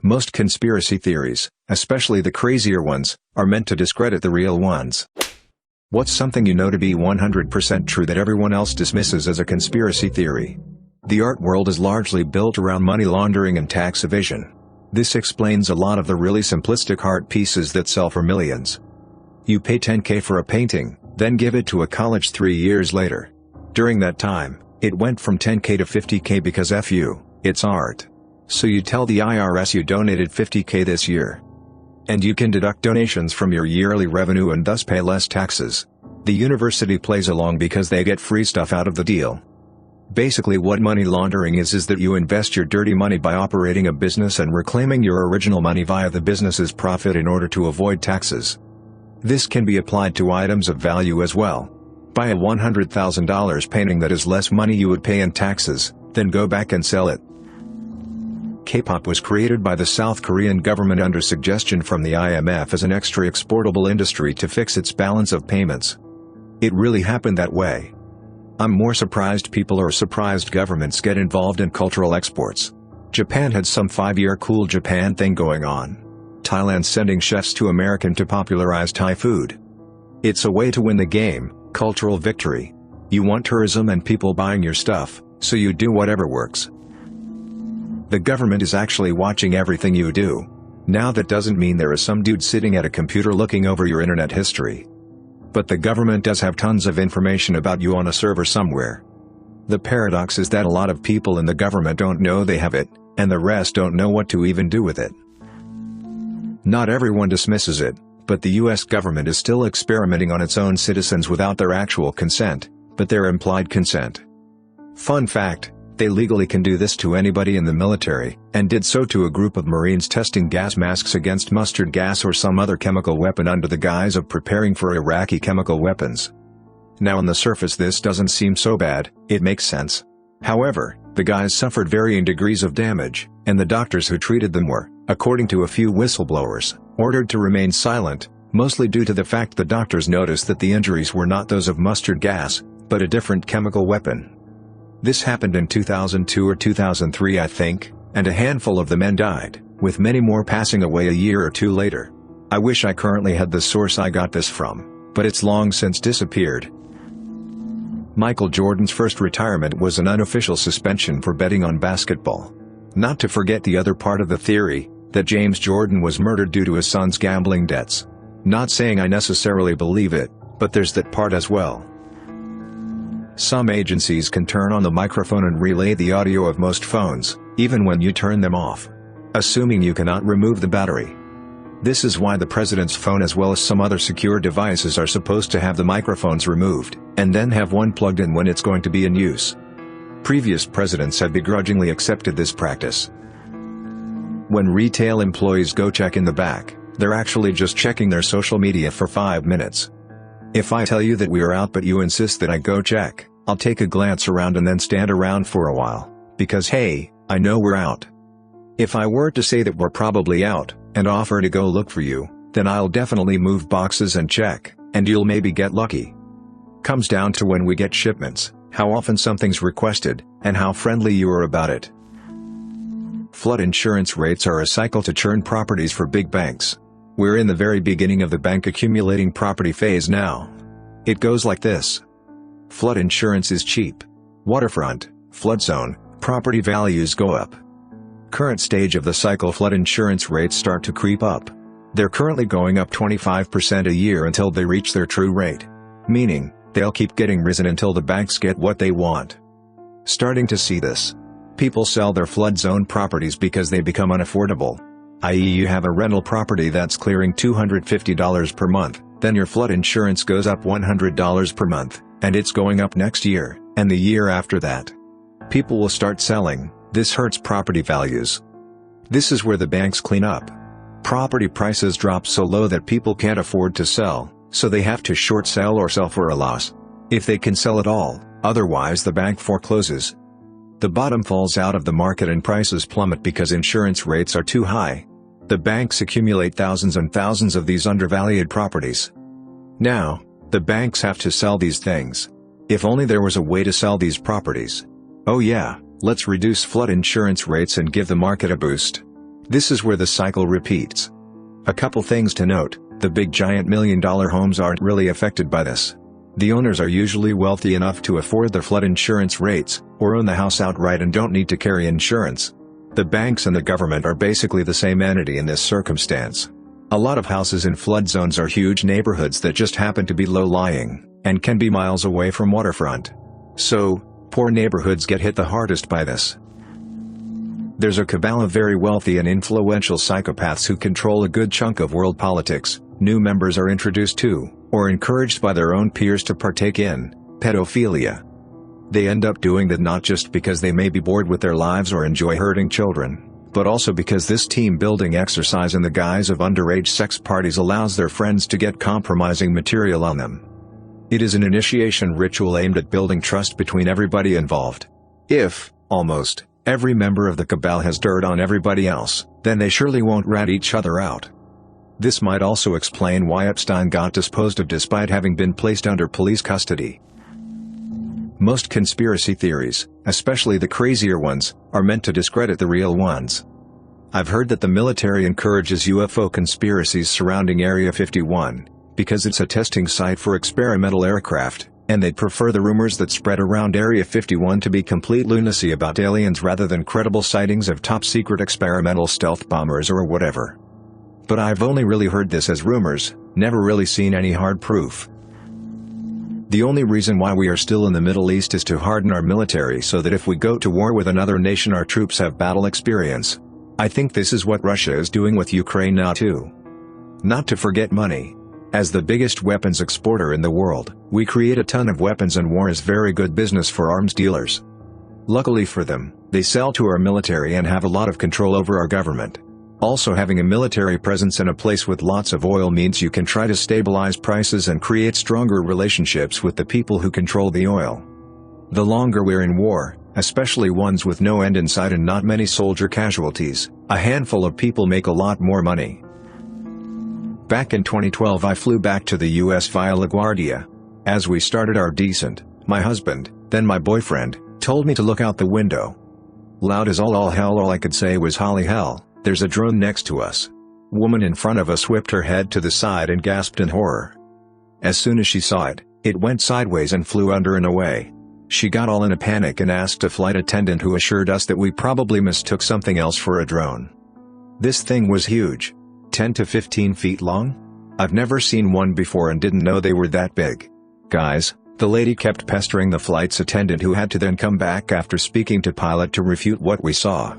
Most conspiracy theories, especially the crazier ones, are meant to discredit the real ones. What's something you know to be 100% true that everyone else dismisses as a conspiracy theory? The art world is largely built around money laundering and tax evasion. This explains a lot of the really simplistic art pieces that sell for millions. You pay $10K for a painting, then give it to a college 3 years later. During that time, it went from $10K to $50K because F you, it's art. So you tell the IRS you donated $50K this year. And you can deduct donations from your yearly revenue and thus pay less taxes. The university plays along because they get free stuff out of the deal. Basically what money laundering is that you invest your dirty money by operating a business and reclaiming your original money via the business's profit in order to avoid taxes. This can be applied to items of value as well. Buy a $100,000 painting that is less money you would pay in taxes, then go back and sell it. K-pop was created by the South Korean government under suggestion from the IMF as an extra exportable industry to fix its balance of payments. It really happened that way. I'm more surprised people or surprised governments get involved in cultural exports. Japan had some 5-year cool Japan thing going on. Thailand sending chefs to America to popularize Thai food. It's a way to win the game, cultural victory. You want tourism and people buying your stuff, so you do whatever works. The government is actually watching everything you do. Now that doesn't mean there is some dude sitting at a computer looking over your internet history. But the government does have tons of information about you on a server somewhere. The paradox is that a lot of people in the government don't know they have it, and the rest don't know what to even do with it. Not everyone dismisses it, but the US government is still experimenting on its own citizens without their actual consent, but their implied consent. Fun fact, they legally can do this to anybody in the military, and did so to a group of Marines testing gas masks against mustard gas or some other chemical weapon under the guise of preparing for Iraqi chemical weapons. Now on the surface this doesn't seem so bad, it makes sense. However, the guys suffered varying degrees of damage, and the doctors who treated them were, according to a few whistleblowers, ordered to remain silent, mostly due to the fact the doctors noticed that the injuries were not those of mustard gas, but a different chemical weapon. This happened in 2002 or 2003 I think, and a handful of the men died, with many more passing away a year or two later. I wish I currently had the source I got this from, but it's long since disappeared. Michael Jordan's first retirement was an unofficial suspension for betting on basketball. Not to forget the other part of the theory, that James Jordan was murdered due to his son's gambling debts. Not saying I necessarily believe it, but there's that part as well. Some agencies can turn on the microphone and relay the audio of most phones, even when you turn them off. Assuming you cannot remove the battery. This is why the president's phone as well as some other secure devices are supposed to have the microphones removed, and then have one plugged in when it's going to be in use. Previous presidents have begrudgingly accepted this practice. When retail employees go check in the back, they're actually just checking their social media for 5 minutes. If I tell you that we are out but you insist that I go check, I'll take a glance around and then stand around for a while, because hey, I know we're out. If I were to say that we're probably out, and offer to go look for you, then I'll definitely move boxes and check, and you'll maybe get lucky. Comes down to when we get shipments, how often something's requested, and how friendly you are about it. Flood insurance rates are a cycle to churn properties for big banks. We're in the very beginning of the bank accumulating property phase now. It goes like this. Flood insurance is cheap. Waterfront, flood zone, property values go up. Current stage of the cycle, flood insurance rates start to creep up. They're currently going up 25% a year until they reach their true rate. Meaning, they'll keep getting risen until the banks get what they want. Starting to see this. People sell their flood zone properties because they become unaffordable. I.e. you have a rental property that's clearing $250 per month, then your flood insurance goes up $100 per month, and it's going up next year, and the year after that. People will start selling. This hurts property values. This is where the banks clean up. Property prices drop so low that people can't afford to sell, so they have to short sell or sell for a loss. If they can sell at all, otherwise the bank forecloses. The bottom falls out of the market and prices plummet because insurance rates are too high. The banks accumulate thousands and thousands of these undervalued properties. Now, the banks have to sell these things. If only there was a way to sell these properties. Oh yeah, let's reduce flood insurance rates and give the market a boost. This is where the cycle repeats. A couple things to note: the big giant million-dollar homes aren't really affected by this. The owners are usually wealthy enough to afford the flood insurance rates, or own the house outright and don't need to carry insurance. The banks and the government are basically the same entity in this circumstance. A lot of houses in flood zones are huge neighborhoods that just happen to be low-lying, and can be miles away from waterfront. So, poor neighborhoods get hit the hardest by this. There's a cabal of very wealthy and influential psychopaths who control a good chunk of world politics. New members are introduced to, or encouraged by their own peers to partake in, pedophilia. They end up doing that not just because they may be bored with their lives or enjoy hurting children, but also because this team-building exercise in the guise of underage sex parties allows their friends to get compromising material on them. It is an initiation ritual aimed at building trust between everybody involved. If, almost, every member of the cabal has dirt on everybody else, then they surely won't rat each other out. This might also explain why Epstein got disposed of despite having been placed under police custody. Most conspiracy theories, especially the crazier ones, are meant to discredit the real ones. I've heard that the military encourages UFO conspiracies surrounding Area 51, because it's a testing site for experimental aircraft, and they'd prefer the rumors that spread around Area 51 to be complete lunacy about aliens rather than credible sightings of top-secret experimental stealth bombers or whatever. But I've only really heard this as rumors, never really seen any hard proof. The only reason why we are still in the Middle East is to harden our military so that if we go to war with another nation our troops have battle experience. I think this is what Russia is doing with Ukraine now too. Not to forget money. As the biggest weapons exporter in the world, we create a ton of weapons and war is very good business for arms dealers. Luckily for them, they sell to our military and have a lot of control over our government. Also, having a military presence in a place with lots of oil means you can try to stabilize prices and create stronger relationships with the people who control the oil. The longer we're in war, especially ones with no end in sight and not many soldier casualties, a handful of people make a lot more money. Back in 2012 I flew back to the US via LaGuardia. As we started our descent, my husband, then my boyfriend, told me to look out the window. Loud as all hell, all I could say was "Holly hell, there's a drone next to us." Woman in front of us whipped her head to the side and gasped in horror. As soon as she saw it, it went sideways and flew under and away. She got all in a panic and asked a flight attendant who assured us that we probably mistook something else for a drone. This thing was huge. 10 to 15 feet long? I've never seen one before and didn't know they were that big. Guys, the lady kept pestering the flight's attendant who had to then come back after speaking to pilot to refute what we saw.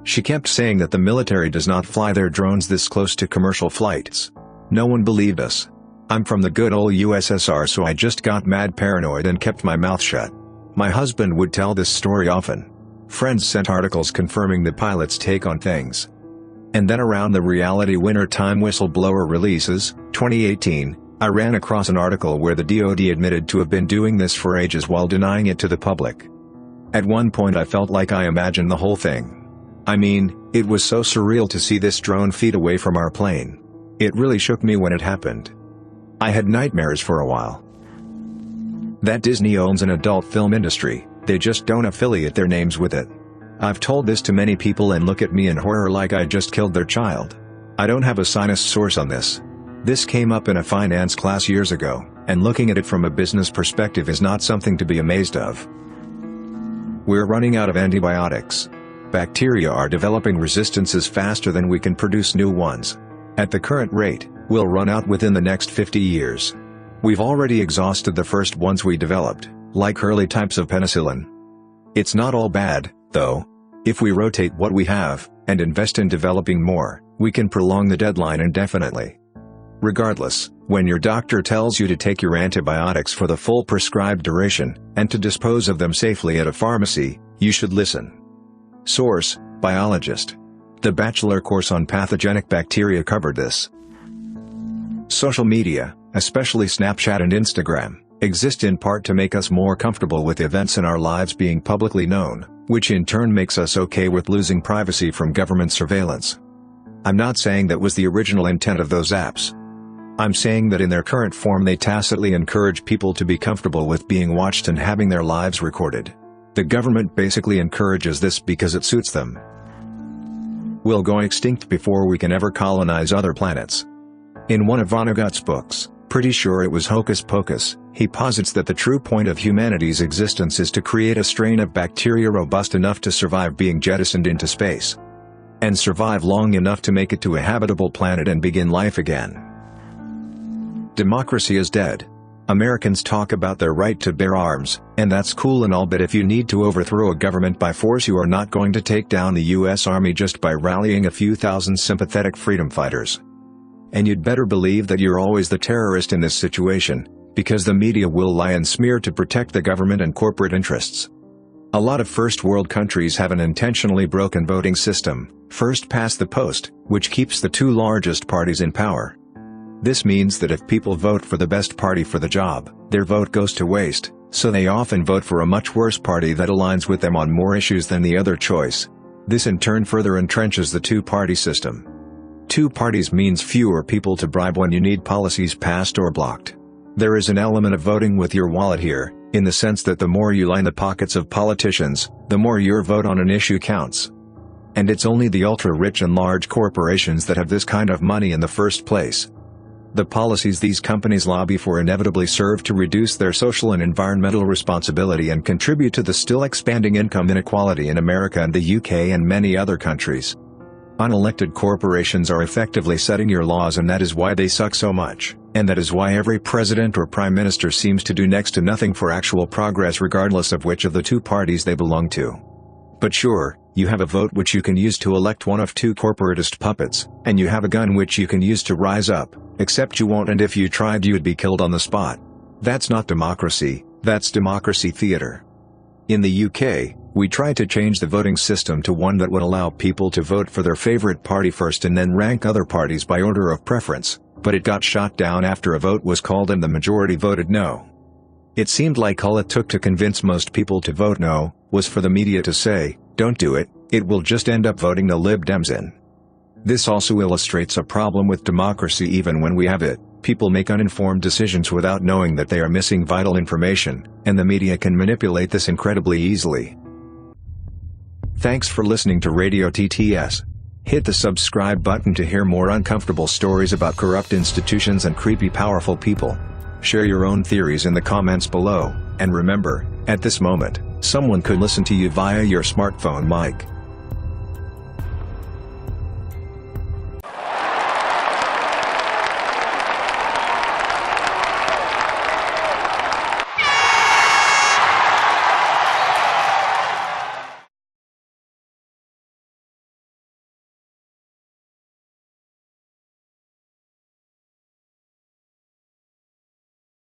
She kept saying that the military does not fly their drones this close to commercial flights. No one believed us. I'm from the good old USSR, so I just got mad paranoid and kept my mouth shut. My husband would tell this story often. Friends sent articles confirming the pilot's take on things. And then around the Reality Winter Time whistleblower releases, 2018, I ran across an article where the DoD admitted to have been doing this for ages while denying it to the public. At one point I felt like I imagined the whole thing. I mean, it was so surreal to see this drone feet away from our plane. It really shook me when it happened. I had nightmares for a while. That Disney owns an adult film industry, they just don't affiliate their names with it. I've told this to many people and look at me in horror like I just killed their child. I don't have a sinus source on this. This came up in a finance class years ago, and looking at it from a business perspective is not something to be amazed of. We're running out of antibiotics. Bacteria are developing resistances faster than we can produce new ones. At the current rate, we'll run out within the next 50 years. We've already exhausted the first ones we developed, like early types of penicillin. It's not all bad, though. If we rotate what we have, and invest in developing more, we can prolong the deadline indefinitely. Regardless, when your doctor tells you to take your antibiotics for the full prescribed duration, and to dispose of them safely at a pharmacy, you should listen. Source: Biologist. The bachelor course on pathogenic bacteria covered this. Social media, especially Snapchat and Instagram, exist in part to make us more comfortable with events in our lives being publicly known, which in turn makes us okay with losing privacy from government surveillance. I'm not saying that was the original intent of those apps. I'm saying that in their current form they tacitly encourage people to be comfortable with being watched and having their lives recorded. The government basically encourages this because it suits them. We'll go extinct before we can ever colonize other planets. In one of Vonnegut's books, pretty sure it was Hocus Pocus, he posits that the true point of humanity's existence is to create a strain of bacteria robust enough to survive being jettisoned into space. And survive long enough to make it to a habitable planet and begin life again. Democracy is dead. Americans talk about their right to bear arms, and that's cool and all, but if you need to overthrow a government by force, you are not going to take down the US Army just by rallying a few thousand sympathetic freedom fighters. And you'd better believe that you're always the terrorist in this situation, because the media will lie and smear to protect the government and corporate interests. A lot of first world countries have an intentionally broken voting system, first past the post, which keeps the two largest parties in power. This means that if people vote for the best party for the job, their vote goes to waste, so they often vote for a much worse party that aligns with them on more issues than the other choice. This in turn further entrenches the two-party system. Two parties means fewer people to bribe when you need policies passed or blocked. There is an element of voting with your wallet here, in the sense that the more you line the pockets of politicians, the more your vote on an issue counts. And it's only the ultra-rich and large corporations that have this kind of money in the first place. The policies these companies lobby for inevitably serve to reduce their social and environmental responsibility and contribute to the still expanding income inequality in America and the UK and many other countries. Unelected corporations are effectively setting your laws, and that is why they suck so much, and that is why every president or prime minister seems to do next to nothing for actual progress regardless of which of the two parties they belong to. But sure, you have a vote which you can use to elect one of two corporatist puppets, and you have a gun which you can use to rise up, except you won't, and if you tried you'd be killed on the spot. That's not democracy, that's democracy theater. In the UK, we tried to change the voting system to one that would allow people to vote for their favorite party first and then rank other parties by order of preference, but it got shot down after a vote was called and the majority voted no. It seemed like all it took to convince most people to vote no, was for the media to say, "Don't do it, it will just end up voting the Lib Dems in." This also illustrates a problem with democracy. Even when we have it, people make uninformed decisions without knowing that they are missing vital information, and the media can manipulate this incredibly easily. Thanks for listening to Radio TTS. Hit the subscribe button to hear more uncomfortable stories about corrupt institutions and creepy powerful people. Share your own theories in the comments below, and remember, at this moment, someone could listen to you via your smartphone mic.